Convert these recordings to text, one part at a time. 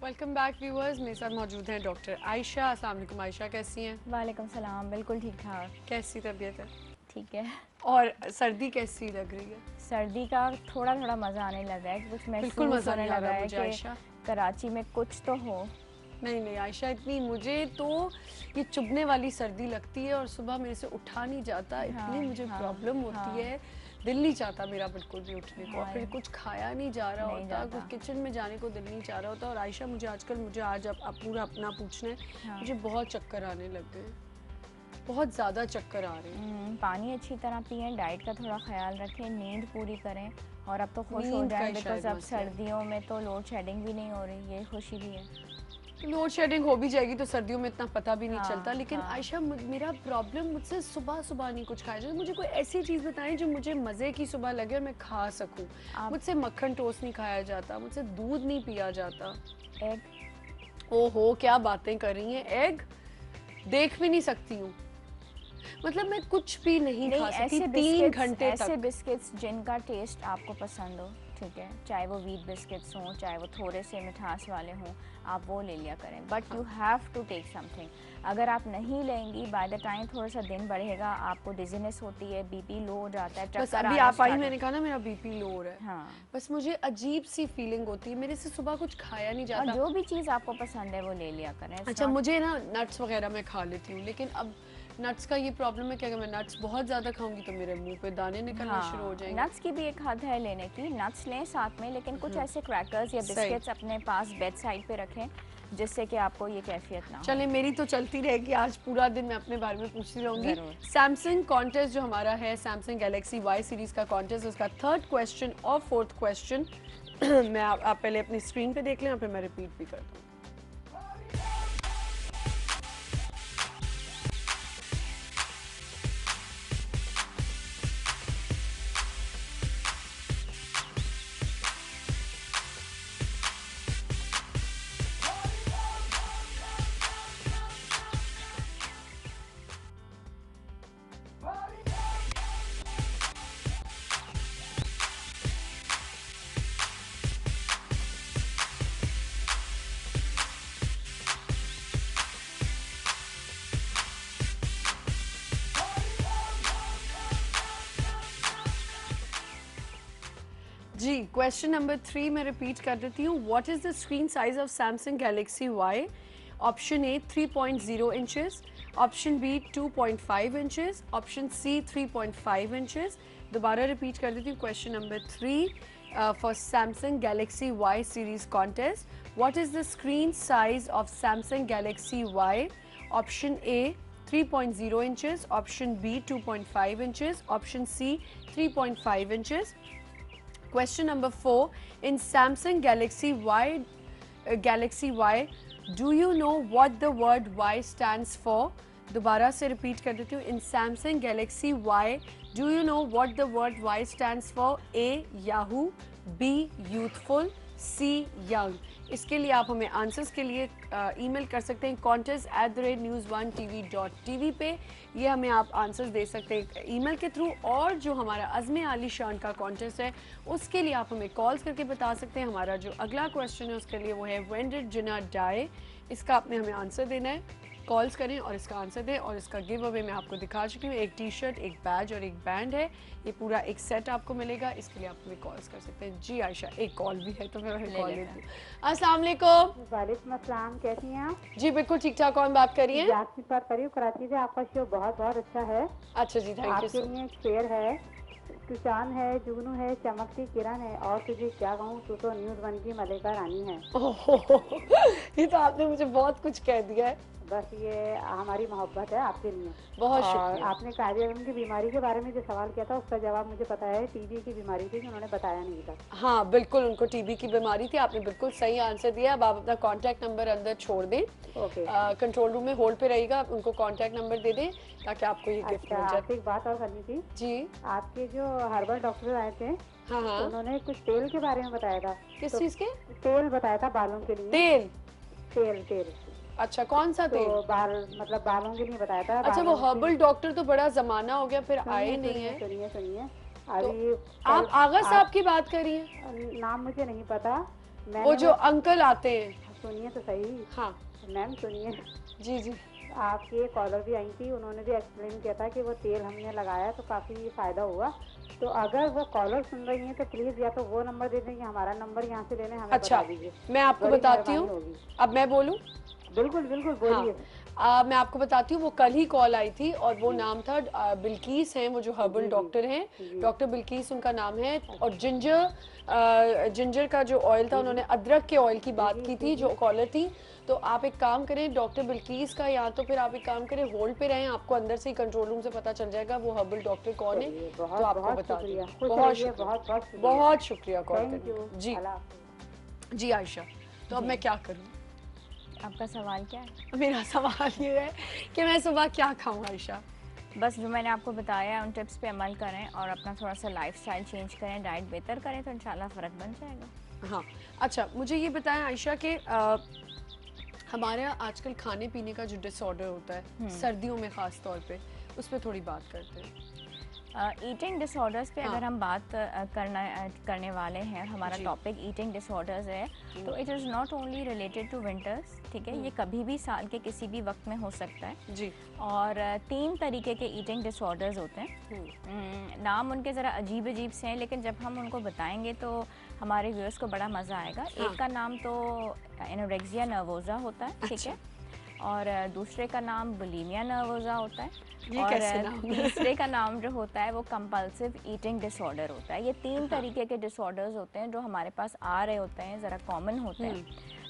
Welcome back viewers. मेरे साथ मौजूद हैं डॉक्टर आयशा। अस्सलाम वालेकुम आयशा, कैसी हैं? वालेकुम सलाम, बिल्कुल ठीक ठाक। कैसी तबीयत है? ठीक है। और सर्दी कैसी लग रही है? सर्दी का थोड़ा थोड़ा मज़ा आने लगा है, कुछ बिल्कुल महसूस मज़ा होने नहीं आ लगा रहा है मुझे कि आयशा। कराची में कुछ तो हो। नहीं नहीं आयशा, इतनी मुझे तो ये चुभने वाली सर्दी लगती है और सुबह मेरे से उठा नहीं जाता, इतनी हाँ मुझे हाँ प्रॉब्लम हाँ होती है। दिल नहीं चाहता मेरा बिल्कुल भी उठने को, और हाँ, फिर कुछ खाया नहीं जा रहा नहीं होता, जाता। कुछ किचन में जाने को दिल नहीं चाह रहा होता। और आयशा मुझे आज आप पूरा अपना पूछना है, हाँ। मुझे बहुत चक्कर आने लग गए, बहुत ज़्यादा चक्कर आ रहे हैं। पानी अच्छी तरह पिएं, डाइट का थोड़ा ख्याल रखें, नींद पूरी करें और अब तो खुश हो नींद का जाएं ही बिकॉज शायद अब मसला है। सर्दियों में तो लोड शेडिंग भी नहीं हो रही, ये खुशी भी है। लोड शेडिंग हो भी जाएगी तो सर्दियों में इतना पता भी नहीं हाँ चलता। लेकिन हाँ। आयशा, मेरा प्रॉब्लम, मुझसे सुबह सुबह नहीं कुछ खाया जाता। मुझे कोई ऐसी चीज़ बताएं जो मुझे मज़े की सुबह लगे और मैं खा सकूं। मुझसे मक्खन टोस्ट नहीं खाया जाता, मुझसे दूध नहीं पिया जाता। एग। ओहो, क्या बातें कर रही हैं! एग देख भी नहीं सकती हूँ, मतलब मैं कुछ भी नहीं खा सकती 3 घंटे ऐसे तक। बिस्किट्स जिनका टेस्ट आपको पसंद हो, ठीक है, चाहे वो व्हीट बिस्किट्स हों, चाहे वो थोड़े से मिठास वाले हों, आप वो ले लिया करें। But you have to take something. अगर आप नहीं लेंगी, बाय द टाइम थोड़ा सा दिन बढ़ेगा, आपको डिजीनेस होती है, बीपी लो हो जाता है, बस चक्कर अभी आना आप आई, स्टार्ट मैंने कहा ना मेरा बीपी लो हो रहा है। हाँ। बस मुझे अजीब सी फीलिंग होती है, मेरे से सुबह कुछ खाया नहीं और जाता। जो भी चीज़ आपको पसंद है वो ले लिया करें। अच्छा, मुझे ना नट्स वगैरह मैं खा लेती हूँ, लेकिन अब नट्स का ये प्रॉब्लम है कि अगर मैं नट्स बहुत ज़्यादा खाऊंगी तो मेरे मुंह पे दाने निकलना शुरू हो जाएंगे। नट्स की भी एक हद है लेने की, नट्स लें साथ में, लेकिन कुछ ऐसे क्रैकर्स या सही। बिस्किट्स अपने पास बेड साइड पे रखें जिससे कि आपको ये कैफियत ना हो। चले, मेरी तो चलती रहेगी, आज पूरा दिन मैं अपने बारे में पूछती रहूंगी। ज़रूर। सैमसंग कॉन्टेस्ट जो हमारा है, सैमसंग गैलेक्सी वाई सीरीज का कॉन्टेस्ट, उसका 3rd क्वेश्चन और 4th क्वेश्चन मैं आप पहले अपनी स्क्रीन पे देख लें और फिर मैं रिपीट भी कर दूँ। जी, क्वेश्चन नंबर 3 मैं रिपीट कर देती हूँ। What is the screen size of Samsung Galaxy Y? Option A 3.0 inches, option B 2.5 inches, option C 3.5 inches. दोबारा रिपीट कर देती हूँ। Question number 3 for Samsung Galaxy Y series contest. What is the screen size of Samsung Galaxy Y? Option A 3.0 inches, option B 2.5 inches, option C 3.5 inches. Question number 4. In Samsung Galaxy Y, do you know what the word Y stands for? दोबारा से repeat कर देती हूँ। In Samsung Galaxy Y, do you know what the word Y stands for? A. Yahoo, B. Youthful, C. Young. इसके लिए आप हमें answers के लिए ईमेल कर सकते हैं contest@news1tv.tv पे। ये हमें आप आंसर्स दे सकते हैं ईमेल के थ्रू। और जो हमारा अज़्मे आली शान का कॉन्टेस्ट है, उसके लिए आप हमें कॉल्स करके बता सकते हैं। हमारा जो अगला क्वेश्चन है उसके लिए वो है व्हेन डिड जिन्ना डाई? इसका आपने हमें आंसर देना है। कॉल्स करें और इसका आंसर दें। और इसका गिव अवे मैं आपको दिखा चुकी हूँ, एक टी शर्ट, एक बैज और एक बैंड है। ये पूरा एक सेट आपको मिलेगा। इसके लिए आप हमें कॉल्स कर सकते हैं। जी आयशा, एक कॉल भी है तो मैं कॉल लेती हूँ। अस्सलाम वालेकुम। वालेकुम अस्सलाम, कैसी हैं आप? जी बिल्कुल ठीक ठाक। कौन बात कर रही हैं? जासमीन बात कर रही हूँ कराची से। आपका शो बहुत बहुत अच्छा है। अच्छा जी, थैंक यू आपके सो लिए एक शेर है, तुचान है, जुगनू है, चमकती किरण है, और तुझे क्या कहूँ, तू तो न्यूज़ वन की मलिका रानी है। ये तो आपने मुझे बहुत कुछ कह दिया है। बस ये हमारी मोहब्बत है आपके लिए। बहुत और शुक्रिया। आपने कार्डियक की बीमारी के बारे में जो सवाल किया था उसका जवाब मुझे पता है। टीबी की बीमारी थी जो उन्होंने बताया नहीं था। हाँ बिल्कुल, उनको टीबी की बीमारी थी। आपने बिल्कुल सही आंसर दिया। अब आप अपना कॉन्टैक्ट नंबर अंदर छोड़ दें। ओके। कंट्रोल रूम में होल्ड पे रहिएगा, आप उनको कॉन्टैक्ट नंबर दे दें ताकि आपको ये गिफ्ट अच्छा, मिल जाए। आपसे एक बात और करनी थी। जी आपके जो हर्बल डॉक्टर आए थे, हाँ हाँ। उन्होंने कुछ तेल के बारे में बताया था। किस तो चीज़ के? तेल बताया था बालों के लिए। तेल? तेल तेल अच्छा, कौन सा तेल? तो बाल मतलब बालों के लिए बताया था। अच्छा, वो हर्बल डॉक्टर तो बड़ा जमाना हो गया, फिर आए सुनिए नहीं है। सुनिए सुनिए तो अभी आप आगा साहब की बात कर रही हैं? नाम मुझे नहीं पता। वो जो अंकल आते हैं। सुनिए तो सही। हाँ मैम सुनिए, जी जी। आपके कॉलर भी आई थी, उन्होंने भी एक्सप्लेन किया था कि वो तेल हमने लगाया तो काफ़ी फ़ायदा हुआ। तो अगर वो कॉलर सुन रही हैं तो प्लीज़ या तो वो नंबर दे दें या हमारा नंबर यहाँ से ले लें, हमें अच्छा, बता दीजिए, मैं आपको बड़ी बताती मेहरबानी हूँ। होगी। अब मैं बोलूँ? बिल्कुल बिल्कुल हाँ, बोलिए। मैं आपको बताती हूँ, वो कल ही कॉल आई थी और वो नाम था बिल्किस हैं, वो जो हर्बल जी डॉक्टर हैं, जी। डॉक्टर बिल्किस उनका नाम है। और जिंजर का जो ऑयल था, उन्होंने अदरक के ऑयल की बात की थी, जो कॉलर थी। तो आप एक काम करें, डॉक्टर बिल्किस का, या तो फिर आप एक काम करें, होल्ड पे रहें, आपको अंदर से ही कंट्रोल रूम से पता चल जाएगा वो हर्बल डॉक्टर कौन है, चलिए, तो बहुत आपको बहुत बता शुक्रिया, दूँ। खुश बहुत रहिए, शुक्रिया, बहुत बहुत शुक्रिया। बहुत शुक्रिया कॉल थैंक करने यू। का। जी अल्लाह हाफ़िज़। जी आयशा, तो अब मैं क्या करूँ? आपका सवाल क्या है? मेरा सवाल ये है कि मैं सुबह क्या खाऊं आयशा? बस जो मैंने आपको बताया उन टिप्स पे अमल करें और अपना थोड़ा सा लाइफस्टाइल चेंज करें, डाइट बेहतर करें, तो इंशाल्लाह फ़र्क बन जाएगा। हाँ, अच्छा मुझे ये बताएं आयशा कि हमारा आजकल खाने पीने का जो डिसऑर्डर होता है सर्दियों में ख़ास तौर पे, उस पर थोड़ी बात करते हैं। ईटिंग डिसऑर्डर्स पे हाँ। अगर हम बात करने वाले हैं, हमारा जी। टॉपिक ईटिंग डिसऑर्डर्स है, तो it is not only related to winters, ठीक है, ये कभी भी साल के किसी भी वक्त में हो सकता है। जी। और 3 तरीके के ईटिंग डिसऑर्डर्स होते हैं। नाम उनके ज़रा अजीब अजीब से हैं, लेकिन जब हम उनको बताएंगे तो हमारे व्यूअर्स को बड़ा मज़ा आएगा। हाँ। एक का नाम तो एनोरेक्सिया नर्वोसा होता है, ठीक है, और दूसरे का नाम बुलिमिया नर्वोसा होता है, ये और कैसे नाम है? तीसरे का नाम जो होता है वो कंपल्सिव ईटिंग डिसऑर्डर होता है। ये 3 तरीके के डिसऑर्डर्स होते हैं जो हमारे पास आ रहे होते हैं, ज़रा कॉमन होते हैं।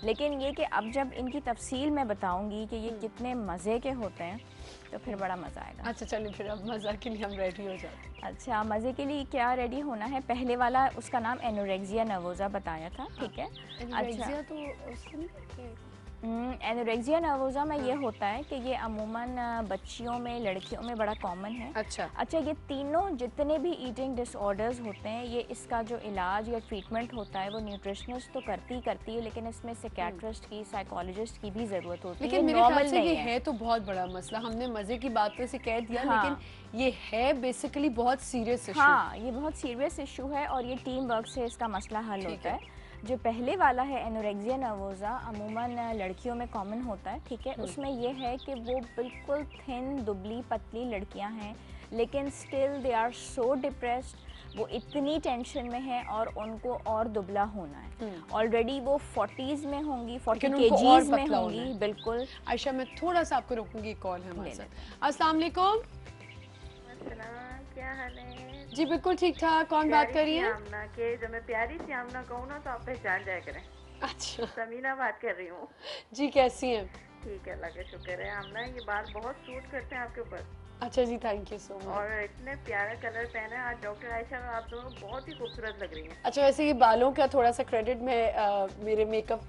लेकिन ये कि अब जब इनकी तफसील मैं बताऊंगी कि ये कितने मज़े के होते हैं, तो फिर बड़ा मज़ा आएगा। अच्छा चलिए, फिर अब मज़ा के लिए हम रेडी हो जाते हैं। अच्छा, मज़े के लिए क्या रेडी होना है? पहले वाला उसका नाम एनोरेक्सिया नर्वोसा बताया था, ठीक है। एनोरेक्सिया तो उसको नहीं कहते? एनोरेक्सिया नर्वोसा में ये होता है कि ये अमूमन बच्चियों में, लड़कियों में बड़ा कॉमन है। अच्छा, ये तीनों जितने भी ईटिंग डिसऑर्डर्स होते हैं, ये इसका जो इलाज या ट्रीटमेंट होता है वो न्यूट्रिशनिस्ट तो करती है, लेकिन इसमें साइकियाट्रिस्ट की, साइकोलॉजिस्ट की भी ज़रूरत होती है। लेकिन मेरे ख्याल नॉर्मल से नहीं ये है। है तो बहुत बड़ा मसला। हमने मज़े की बात तो इसे कह दिया, हाँ। लेकिन ये है बेसिकली बहुत सीरियस इशू। हाँ, ये बहुत सीरियस इशू है और ये टीम वर्क से इसका मसला हल होता है। जो पहले वाला है एनोरेक्सिया नर्वोसा, अमूमन लड़कियों में कॉमन होता है, ठीक है। उसमें ये है कि वो बिल्कुल थिन, दुबली पतली लड़कियां हैं, लेकिन still they are so depressed, वो इतनी टेंशन में है और उनको और दुबला होना है। ऑलरेडी वो 40s में होंगी, 40 केजीज में होंगी। बिल्कुल। आयशा, मैं थोड़ा सा आपको रोकूंगी, कॉल है हमारे साथ। अस्सलाम वालेकुम। क्या हाल है? जी बिल्कुल ठीक ठाक। कौन बात कर रही है? आमना के, जब मैं प्यारी सी आमना कहूँ ना तो आप पहचान जाया करें। अच्छा समीना बात कर रही हूँ। जी, कैसी हैं? ठीक है, अल्लाह का शुक्र है। आमना, ये बाल बहुत सूट करते हैं आपके ऊपर अच्छा जी, थैंक यू सो मच। और इतने प्यारा कलर पहना है आज डॉक्टर आयशा, आप दोनों बहुत ही खूबसूरत लग रही हैं। अच्छा, वैसे ये बालों का थोड़ा सा क्रेडिट मैं मेरे मेकअप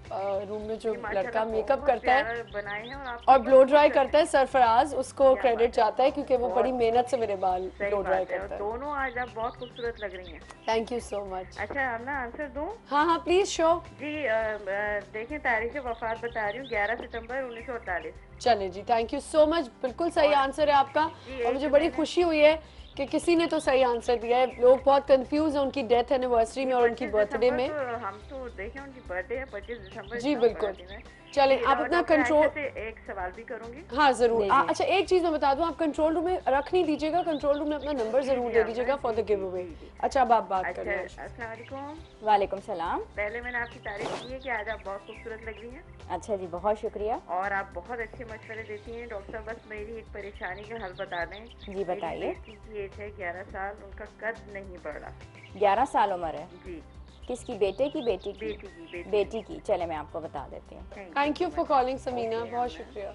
रूम में जो लड़का मेकअप करता है बनाए हैं और ब्लो ड्राई करता है, सरफराज, उसको क्रेडिट जाता है क्योंकि वो बड़ी मेहनत से मेरे बाल ब्लो ड्राई करता है। दोनों आज आप बहुत खूबसूरत लग रही हैं। Thank you so much. अच्छा, आमना आंसर दूं? हाँ हाँ प्लीज शो। जी, देखें, तारीख वफात बता रही हूँ 11 सितंबर 1948। चले जी, थैंक यू सो मच। बिल्कुल सही आंसर है आपका और मुझे बड़ी खुशी हुई है कि किसी ने तो सही आंसर दिया है। लोग बहुत कंफ्यूज हैं उनकी डेथ एनिवर्सरी में और उनकी बर्थडे में। हम तो देखें उनकी बर्थडे है 25 दिसंबर। जी बिल्कुल। चले, आप अपना कंट्रोल। एक सवाल भी करूंगी। हाँ जरूर। अच्छा, एक चीज मैं बता दूं, आप कंट्रोल रूम में रख नहीं दीजिएगा, कंट्रोल रूम में अपना नंबर जरूर दे दीजिएगा फॉर द गिव अवे। अच्छा, अब आप बात करें। अस्सलाम वालेकुम। वालेकुम सलाम। पहले मैंने आपकी तारीफ की है कि आज आप बहुत खूबसूरत लग रही हैं। अच्छा जी, बहुत शुक्रिया। और आप बहुत अच्छे मशवरे देती हैं। डॉक्टर साहब, बस मेरी एक परेशानी का हल बता दें। जी बताइए। बेटी की एज है 11 साल, उनका कद नहीं बढ़ रहा। 11 साल उम्र है जी। किसकी? बेटे की? बेटी की? बेटी की। चले, मैं आपको बता देती हूँ। Thank you for calling Samina, बहुत शुक्रिया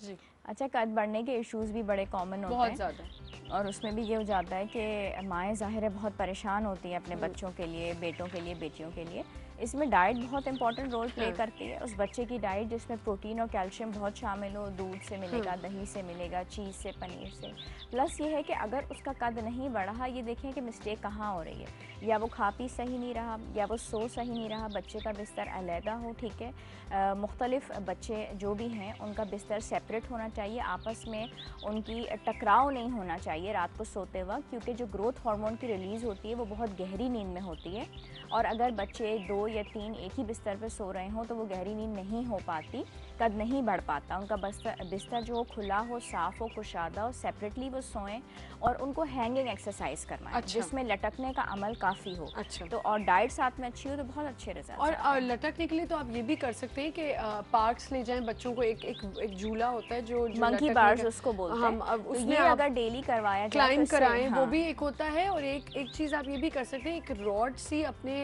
जी। अच्छा, कद बढ़ने के इश्यूज भी बड़े कॉमन होते हैं, बहुत ज़्यादा, और उसमें भी ये हो जाता है कि माएँ ज़ाहिर है बहुत परेशान होती हैं अपने बच्चों के लिए, बेटों के लिए, बेटियों के लिए। इसमें डाइट बहुत इंपॉर्टेंट रोल प्ले करती है। उस बच्चे की डाइट जिसमें प्रोटीन और कैल्शियम बहुत शामिल हो, दूध से मिलेगा, दही से मिलेगा, चीज़ से, पनीर से। प्लस ये है कि अगर उसका कद नहीं बढ़ा, ये देखें कि मिस्टेक कहाँ हो रही है। या वो खा पी सही नहीं रहा, या वो सो सही नहीं रहा, बच्चे का बिस्तर अलहदा हो, ठीक है। मुख्तलिफ बच्चे जो भी हैं उनका बिस्तर सेपरेट होना चाहिए, आपस में उनकी टकराव नहीं होना चाहिए रात को सोते वक्त, क्योंकि जो ग्रोथ हार्मोन की रिलीज़ होती है वो बहुत गहरी नींद में होती है। और अगर बच्चे 2 या 3 एक ही बिस्तर पे सो रहे हों तो वो गहरी नींद नहीं हो पाती, कद नहीं बढ़ पाता। उनका बिस्तर जो खुला हो, साफ़ हो, कुशादा हो, सेपरेटली वो सोएं और उनको हैंगिंग एक्सरसाइज करवाएं, अच्छा। जिसमें लटकने का अमल काफ़ी हो। अच्छा। तो और डाइट साथ में अच्छी हो तो बहुत अच्छे रिजल्ट। और लटकने के लिए तो आप ये भी कर सकते हैं कि पार्क्स ले जाएं बच्चों को, एक झूला होता है जो मंकी बार्स उसको बोलते हैं। हम तो उसमें ये आप अगर डेली करवाया जाए क्लाइंब तो इससे- कराएं, वो हाँ। भी एक होता है। और एक चीज़ आप ये भी कर सकते हैं, एक रॉड सी अपने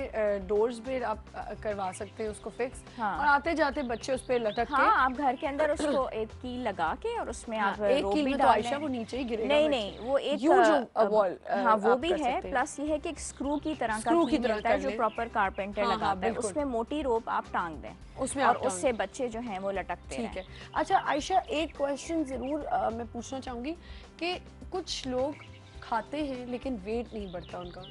डोर्स पे आप करवा सकते हैं उसको फिक्स। हाँ। और आते जाते बच्चे उस पे लटक हाँ, के, आप घर के अंदर उसको एक कील लगा के और उसमें हाँ, आप एक रोप कील भी में तो डाल आयशा लें। वो नीचे ही गिरेगा नहीं बच्चा। नहीं, वो एक यूं जो वॉल हाँ वो आप भी कर है। सकते हैं। प्लस ये है कि एक स्क्रू की तरह का स्क्रू की कील तरह मिलता है कर जो लें। प्रॉपर कारपेंटर हाँ, हाँ, लगाता है, बिल्कुल। उसमें मोटी रोप आप टांग दें उसमें और आप टांग उससे बच्चे जो हैं वो लटकते ठीक रहें। है। अच्छा आयशा, एक क्वेश्चन ज़रूर मैं पूछना चाहूँगी कि कुछ लोग खाते हैं लेकिन वेट नहीं बढ़ता उनका,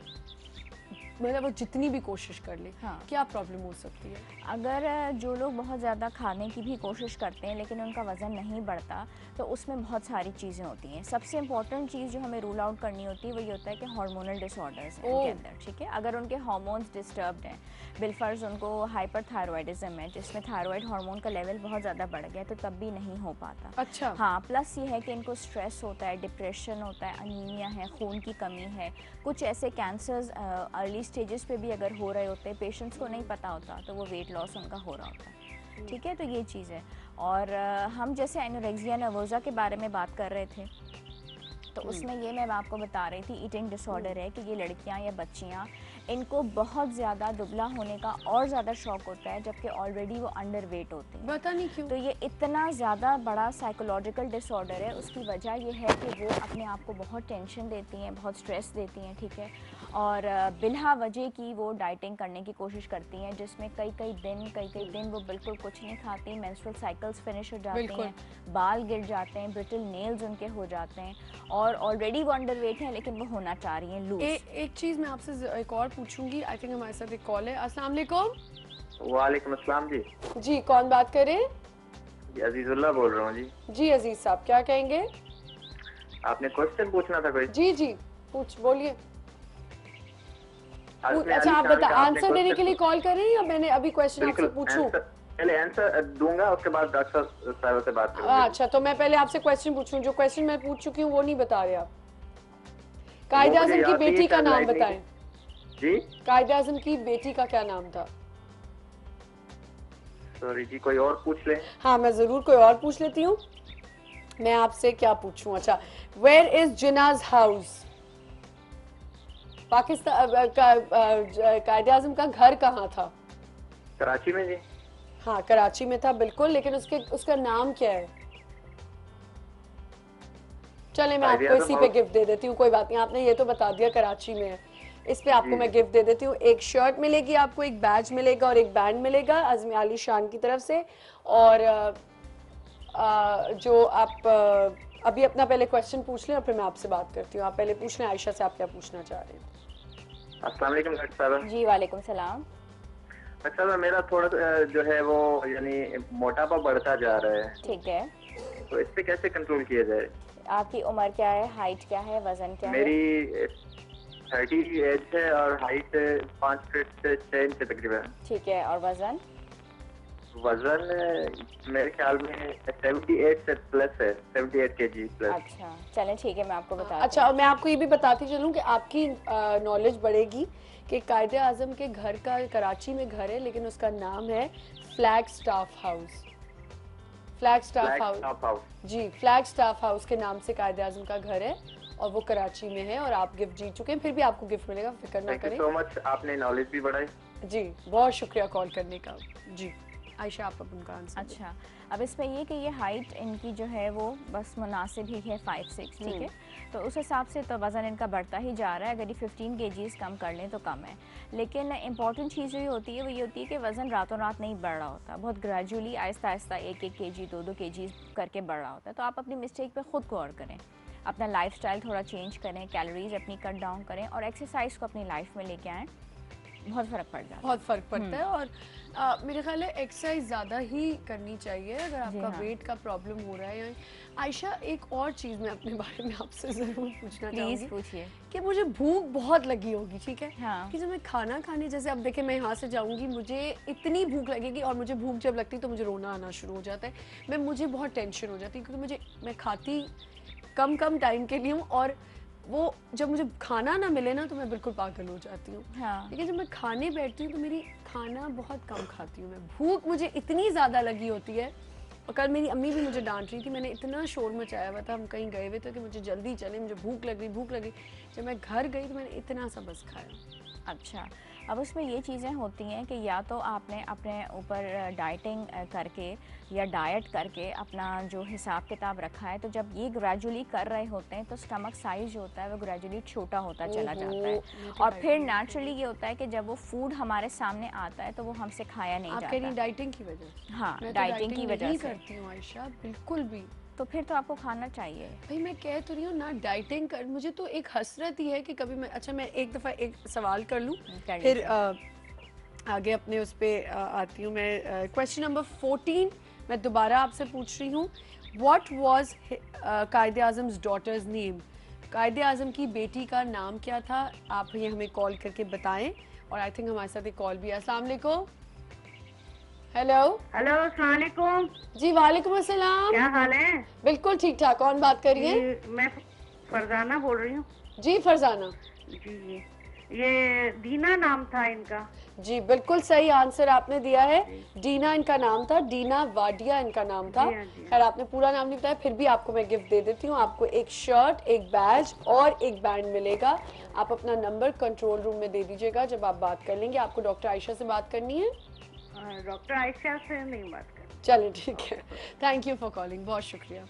मतलब वो जितनी भी कोशिश कर ले, हाँ। क्या प्रॉब्लम हो सकती है? अगर जो लोग बहुत ज़्यादा खाने की भी कोशिश करते हैं लेकिन उनका वज़न नहीं बढ़ता तो उसमें बहुत सारी चीज़ें होती हैं। सबसे इम्पॉर्टेंट चीज़ जो हमें रूल आउट करनी होती है वो ये होता है कि हार्मोनल डिसऑर्डर्स हैं उनके अंदर, ठीक है। अगर उनके हार्मोन्स डिस्टर्ब्ड हैं, बिलफर्ज उनको हाइपरथायरॉयडिज्म है जिसमें थायराइड हार्मोन का लेवल बहुत ज़्यादा बढ़ गया तो तब भी नहीं हो पाता। अच्छा। हाँ, प्लस ये है कि इनको स्ट्रेस होता है, डिप्रेशन होता है, अनीमिया है, खून की कमी है, कुछ ऐसे कैंसर्स अर्ली स्टेजेस पे भी अगर हो रहे होते हैं, पेशेंट्स को नहीं पता होता तो वो वेट लॉस उनका हो रहा होता है, ठीक है। तो ये चीज़ है। और हम जैसे एनोरेक्सिया नर्वोसा के बारे में बात कर रहे थे तो उसमें ये मैं आपको बता रही थी, ईटिंग डिसऑर्डर है कि ये लड़कियां या बच्चियां, इनको बहुत ज़्यादा दुबला होने का और ज़्यादा शौक होता है जबकि ऑलरेडी वो अंडर वेट होती हैं। पता नहीं क्यों। तो ये इतना ज़्यादा बड़ा साइकोलॉजिकल डिसऑर्डर है। उसकी वजह ये है कि वो अपने आप को बहुत टेंशन देती हैं, बहुत स्ट्रेस देती हैं, ठीक है। और बिला वजह की वो डाइटिंग करने की कोशिश करती हैं जिसमें कई कई दिन वो बिल्कुल कुछ नहीं खाती, मेंस्ट्रुअल साइकिल्स फिनिश हो जाती हैं, बाल गिर जाते हैं, ब्रिटल नेल्स उनके हो जाते हैं और ऑलरेडी वो अंडर वेट हैं लेकिन वो होना चाह रही हैं लूज। एक चीज़ मैं आपसे एक और पूछूंगी, आई थिंक हमारे साथ एक कॉल है। अस्सलाम वालेकुम। वालेकुम अस्सलाम जी। जी, कौन बात कर रहे हैं? जी अजीजुल्लाह बोल रहा हूँ जी। जी अजीज साहब, क्या कहेंगे? आपने क्वेश्चन पूछना था कोई? जी जी, बोलिए। आपने अच्छा, आप अली शान बता, का आपने आंसर देने question के लिए कॉल कर रहे हैं या मैंने अभी क्वेश्चन आपसे बिल्कुल पूछूं? पहले आंसर दूंगा उसके बाद डॉक्टर साहब से बात करूंगा। अच्छा, तो मैं पहले आपसे क्वेश्चन पूछूं। जो क्वेश्चन मैं पूछ चुकी हूँ वो नहीं बता रहे आप। कायदे वो मुझे आजम की याद नहीं बेटी है, का शायद नाम लाइट नहीं बताएं। जी कायदे आजम की बेटी का क्या नाम था? सॉरी जी, कोई और पूछ ले। हाँ, मैं जरूर कोई और पूछ लेती हूँ। मैं आपसे क्या पूछूं? अच्छा, where is Jinas house? Pakistan कायदे आजम का घर कहाँ था? कराची में जी। हाँ, कराची में था बिल्कुल, लेकिन उसका नाम क्या है? चले, मैं आपको इसी पे गिफ्ट दे देती हूँ, कोई बात नहीं। आपने ये तो बता दिया कराची में है, इस पे आपको मैं गिफ्ट दे देती हूँ। एक शर्ट मिलेगी आपको, एक बैज मिलेगा और एक बैंड मिलेगा अज़मी अली शान की तरफ से। और जो आप अभी अपना पहले क्वेश्चन पूछ लें और फिर मैं आपसे बात करती हूँ। आप पहले पूछ लें आयशा से, आप क्या पूछना चाह रहे हैं? अस्सलाम वालेकुम डॉक्टर साहब। जी वालेकुम सलाम। डॉक्टर साहब, मेरा थोड़ा जो है वो यानी मोटापा बढ़ता जा रहा है, ठीक है। तो इस पे कैसे कंट्रोल किया जाए? आपकी उम्र क्या है, हाइट क्या है, वजन क्या है? मेरी 30 एज है और हाइट 5 फीट से 6 इंच तकरीबन। ठीक है, और वजन? वजन मेरे ख्याल में 78 से प्लस है, 78 केजी प्लस। अच्छा चलें ठीक है, मैं आपको बताती अच्छा, और मैं आपको ये भी बताती चलूँ कि आपकी नॉलेज बढ़ेगी कि कायदे आजम के घर का कराची में घर है लेकिन उसका नाम है Flag Staff House. Flag Staff House जी, फ्लैग स्टाफ हाउस के नाम से कायदे आजम का घर है और वो कराची में है। और आप गिफ्ट जीत चुके हैं, फिर भी आपको गिफ्ट मिलेगा, फिक्र ना थैंक यू करें। सो मच, आपने नॉलेज भी बढ़ाई जी, बहुत शुक्रिया कॉल करने का। जी आयशा, आप अब उनका आंसर दें। अच्छा, अब इसमें ये कि ये हाइट इनकी जो है वो बस मुनासिब ही है 5'6", ठीक है। तो उस हिसाब से तो वज़न इनका बढ़ता ही जा रहा है। अगर ये 15 kgs कम कर लें तो कम है, लेकिन इंपॉर्टेंट चीज़ जो ये होती है वो ये होती है कि वज़न रातों रात नहीं बढ़ रहा होता, बहुत gradually Aahista Aahista 1-1 kg 2-2 kg करके बढ़ रहा होता है। तो आप अपनी मिस्टेक पे ख़ुद गौर करें, अपना लाइफस्टाइल थोड़ा चेंज करें, कैलोरीज अपनी कट डाउन करें और एक्सरसाइज को अपनी लाइफ में लेके आएँ। बहुत फ़र्क पड़ जाता है। बहुत फ़र्क पड़ता है। और मेरे ख्याल है एक्सरसाइज ज़्यादा ही करनी चाहिए अगर आपका हाँ। वेट का प्रॉब्लम हो रहा है। या आयशा, एक और चीज़ मैं अपने बारे में आपसे ज़रूर पूछना प्लीज़ चाहूँगी पूछिए। कि मुझे भूख बहुत लगी होगी, ठीक है, हाँ। कि जब मैं खाना खाने, जैसे अब देखिए मैं यहाँ से जाऊँगी, मुझे इतनी भूख लगेगी और मुझे भूख जब लगती है तो मुझे रोना आना शुरू हो जाता है। मुझे बहुत टेंशन हो जाती है क्योंकि मैं खाती कम टाइम के लिए हूँ, और वो जब मुझे खाना ना मिले ना तो मैं बिल्कुल पागल हो जाती हूँ। हाँ। लेकिन जब मैं खाने बैठती हूँ तो मेरी खाना बहुत कम खाती हूँ मैं, भूख मुझे इतनी ज़्यादा लगी होती है। और कल मेरी अम्मी भी मुझे डांट रही थी, मैंने इतना शोर मचाया हुआ था, हम कहीं गए हुए थे कि मुझे जल्दी चले, मुझे भूख लग रही। जब मैं घर गई तो मैंने इतना सा बस खाया। अच्छा, अब उसमें ये चीज़ें होती हैं कि या तो आपने अपने ऊपर डाइटिंग करके या डाइट करके अपना जो हिसाब किताब रखा है, तो जब ये ग्रेजुअली कर रहे होते हैं तो स्टमक साइज़ जो होता है वो ग्रेजुअली छोटा होता चला जाता है। मैं तो और फिर डाइटिंग नेचुरली ये होता है कि जब वो फूड हमारे सामने आता है तो वो हमसे खाया नहीं आप कह रही जाता। डाइटिंग की वजह से? हाँ, मैं तो डाइटिंग की वजह नहीं से। करती हूँ आयशा, बिल्कुल भी। तो फिर तो आपको खाना चाहिए। भाई मैं कह तो रही हूँ ना, डाइटिंग कर, मुझे तो एक हसरत ही है कि कभी मैं, अच्छा मैं एक दफ़ा एक सवाल कर लूँ, कर फिर लीजिए। आगे अपने उस पर आती हूँ मैं। क्वेश्चन नंबर 14 मैं दोबारा आपसे पूछ रही हूँ, व्हाट वाज कायदे आज़म्स डॉटर्स नेम? कायदे आज़म की बेटी का नाम क्या था? आप ये हमें कॉल करके बताएं। और आई थिंक हमारे साथ एक कॉल भी है। अस्सलाम वालेकुम। हेलो। हेलो, अस्सलाम वालेकुम। जी वालेकुम अस्सलाम। क्या हाल है? बिल्कुल ठीक ठाक। कौन बात कर रही है? जी, मैं फरजाना बोल रही हूँ। जी फरजाना। जी, ये दीना नाम था इनका। जी बिल्कुल सही आंसर आपने दिया है। डीना इनका नाम था, डीना वाडिया इनका नाम था। जी हाँ, जी हाँ। खैर आपने पूरा नाम नहीं बताया, फिर भी आपको मैं गिफ्ट दे देती हूँ। आपको एक शर्ट, एक बैज और एक बैंड मिलेगा। आप अपना नंबर कंट्रोल रूम में दे दीजिएगा जब आप बात कर लेंगे। आपको डॉक्टर आयशा से बात करनी है? डॉक्टर आयशा से नहीं बात कर। चलिए ठीक है, थैंक यू फॉर कॉलिंग, बहुत शुक्रिया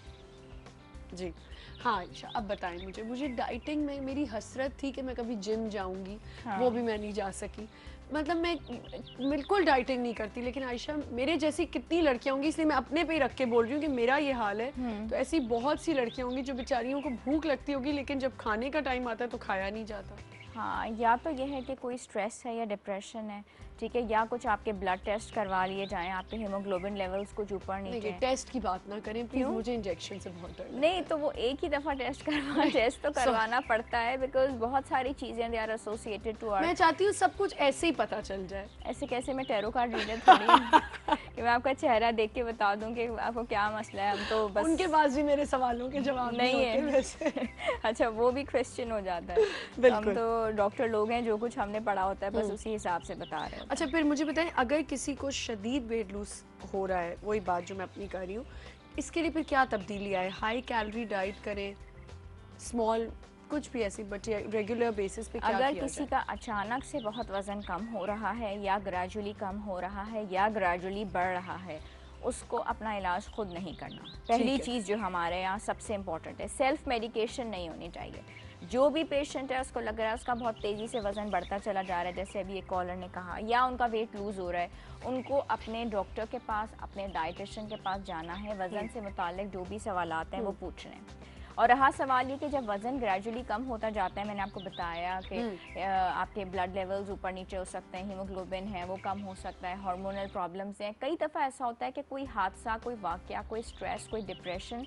जी। हाँ आयशा, अब बताएं मुझे डाइटिंग में मेरी हसरत थी कि मैं कभी जिम जाऊंगी। हाँ। वो भी मैं नहीं जा सकी। मतलब मैं बिल्कुल डाइटिंग नहीं करती, लेकिन आयशा मेरे जैसी कितनी लड़कियां होंगी, इसलिए मैं अपने पे ही रख के बोल रही हूँ कि मेरा ये हाल है। तो ऐसी बहुत सी लड़कियां होंगी जो बेचारियों को भूख लगती होगी, लेकिन जब खाने का टाइम आता है तो खाया नहीं जाता। हाँ, या तो ये है कि कोई स्ट्रेस है या डिप्रेशन है, ठीक है, या कुछ आपके ब्लड टेस्ट करवा लिए जाएं, आपके हीमोग्लोबिन लेवल्स कुछ ऊपर नीचे। टेस्ट की बात ना करें प्लीज, मुझे इंजेक्शन से बहुत डर लगता है। नहीं तो वो एक ही दफ़ा टेस्ट तो करवाना पड़ता है, बिकॉज बहुत सारी चीज़ें दे आर एसोसिएटेड टू मैं चाहती हूँ सब कुछ ऐसे ही पता चल जाए। ऐसे कैसे? मैं टैरो कार्ड रीडर थोड़ी हूँ कि मैं आपका चेहरा देख के बता दूं कि आपको क्या मसला है। हम तो बस उनके पास भी मेरे सवालों के जवाब नहीं होते है वैसे। अच्छा, वो भी क्वेश्चन हो जाता है। हम बिल्कुल। तो डॉक्टर लोग हैं, जो कुछ हमने पढ़ा होता है बस उसी हिसाब से बता रहे हैं। अच्छा फिर मुझे बताएं, अगर किसी को शदीद वेट लूज हो रहा है, वही बात जो मैं अपनी कर रही हूँ, इसके लिए फिर क्या तब्दीली आए? हाई कैलोरी डाइट करें, स्मॉल, कुछ भी ऐसी, बट रेगुलर बेसिस पे क्या अगर किया किसी जाए? का अचानक से बहुत वज़न कम हो रहा है या ग्रेजुअली कम हो रहा है या ग्रेजुअली बढ़ रहा है, उसको अपना इलाज खुद नहीं करना। पहली है। चीज़ जो हमारे यहाँ सबसे इम्पोर्टेंट है, सेल्फ मेडिकेशन नहीं होनी चाहिए। जो भी पेशेंट है उसको लग रहा है उसका बहुत तेज़ी से वज़न बढ़ता चला जा रहा है, जैसे अभी एक कॉलर ने कहा, या उनका वेट लूज़ हो रहा है, उनको अपने डॉक्टर के पास, अपने डाइटिशियन के पास जाना है, वज़न से मुतालिक जो भी सवालात हैं वो पूछने हैं। और रहा सवाल ये कि जब वज़न ग्रेजुअली कम होता जाता है, मैंने आपको बताया कि आपके ब्लड लेवल्स ऊपर नीचे हो सकते हैं, हीमोग्लोबिन है वो कम हो सकता है, हार्मोनल प्रॉब्लम्स हैं। कई दफ़ा ऐसा होता है कि कोई हादसा, कोई वाक़या, कोई स्ट्रेस, कोई डिप्रेशन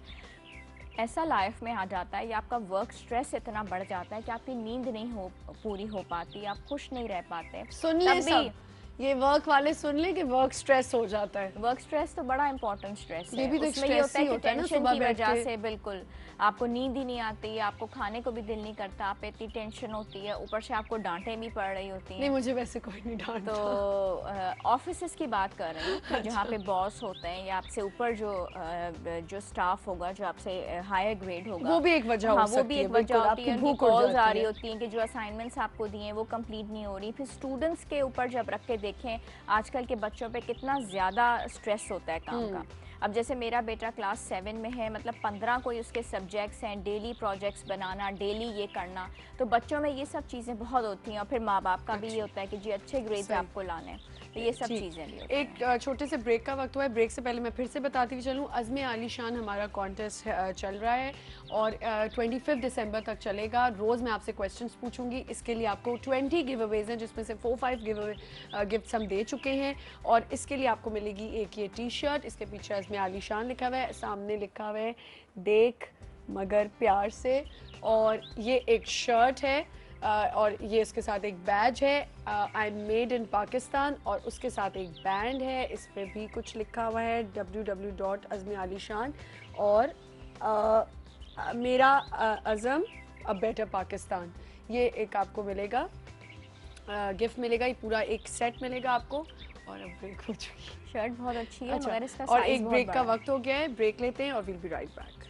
ऐसा लाइफ में आ जाता है, या आपका वर्क स्ट्रेस इतना बढ़ जाता है कि आपकी नींद नहीं पूरी हो पाती, आप खुश नहीं रह पाते। सुन ले सब, ये वर्क वाले सुन ले कि वर्क स्ट्रेस हो जाता है। वर्क स्ट्रेस तो बड़ा इंपॉर्टेंट स्ट्रेस है। ये भी तो उसमें ये होता है कि ना टेंशन सुबह की बैठ वजह के। से बिल्कुल आपको नींद ही नहीं आती, आपको खाने को भी दिल नहीं करता, आप पे इतनी टेंशन होती है, ऊपर से आपको डांटें भी पड़ रही होती नहीं हैं। मुझे वैसे कोई नहीं डांटता। तो ऑफिस की बात कर रही हूँ कि जहाँ पे बॉस होते हैं या आपसे ऊपर जो स्टाफ होगा, जो आपसे हायर ग्रेड होगा, वो भी एक वजह हो हाँ, वो सकती भी है, एक वजह बिल्कुल, होती है। आपको उनकी भूख उड़ कॉल्स आ जाती रही है। होती हैं कि जो असाइनमेंट्स आपको दिए हैं वो कंप्लीट नहीं हो रही। फिर स्टूडेंट्स के ऊपर जब रख के देखें, आजकल के बच्चों पे कितना ज़्यादा स्ट्रेस होता है काम का। अब जैसे मेरा बेटा क्लास 7 में है, मतलब 15 कोई उसके सब्जेक्ट्स हैं, डेली प्रोजेक्ट्स बनाना, डेली ये करना, तो बच्चों में ये सब चीज़ें बहुत होती हैं। और फिर माँ बाप का भी ये होता है कि जी अच्छे ग्रेड्स आपको लाने हैं। तो ये सब ठीक। चीज़ें भी होती हैं। एक छोटे से ब्रेक का वक्त हुआ है। ब्रेक से पहले मैं फिर से बताती हुई चलूँ, अज़्म आलीशान हमारा कॉन्टेस्ट चल रहा है और 25 दिसंबर तक चलेगा। रोज़ मैं आपसे क्वेश्चंस पूछूंगी। इसके लिए आपको 20 गिव अवेज हैं, जिसमें से 4-5 गिफ्ट्स हम दे चुके हैं। और इसके लिए आपको मिलेगी एक ये टी शर्ट, इसके पीछे अज़्म आलीशान लिखा हुआ है, सामने लिखा हुआ है देख मगर प्यार से, और ये एक शर्ट है और ये इसके साथ एक बैज है, I am made in Pakistan, और उसके साथ एक बैंड है, इस पर भी कुछ लिखा हुआ है www.azmialishan, और मेरा अज़म अ बेटर पाकिस्तान। ये एक आपको मिलेगा, गिफ्ट मिलेगा, ये पूरा एक सेट मिलेगा आपको। और अब ब्रेक हो चुकी है। शर्ट बहुत अच्छी है, अच्छा, मगर इसका और साइज एक बहुत ब्रेक का बड़ा है। वक्त हो गया है, ब्रेक लेते हैं और विल बी राइट बैक।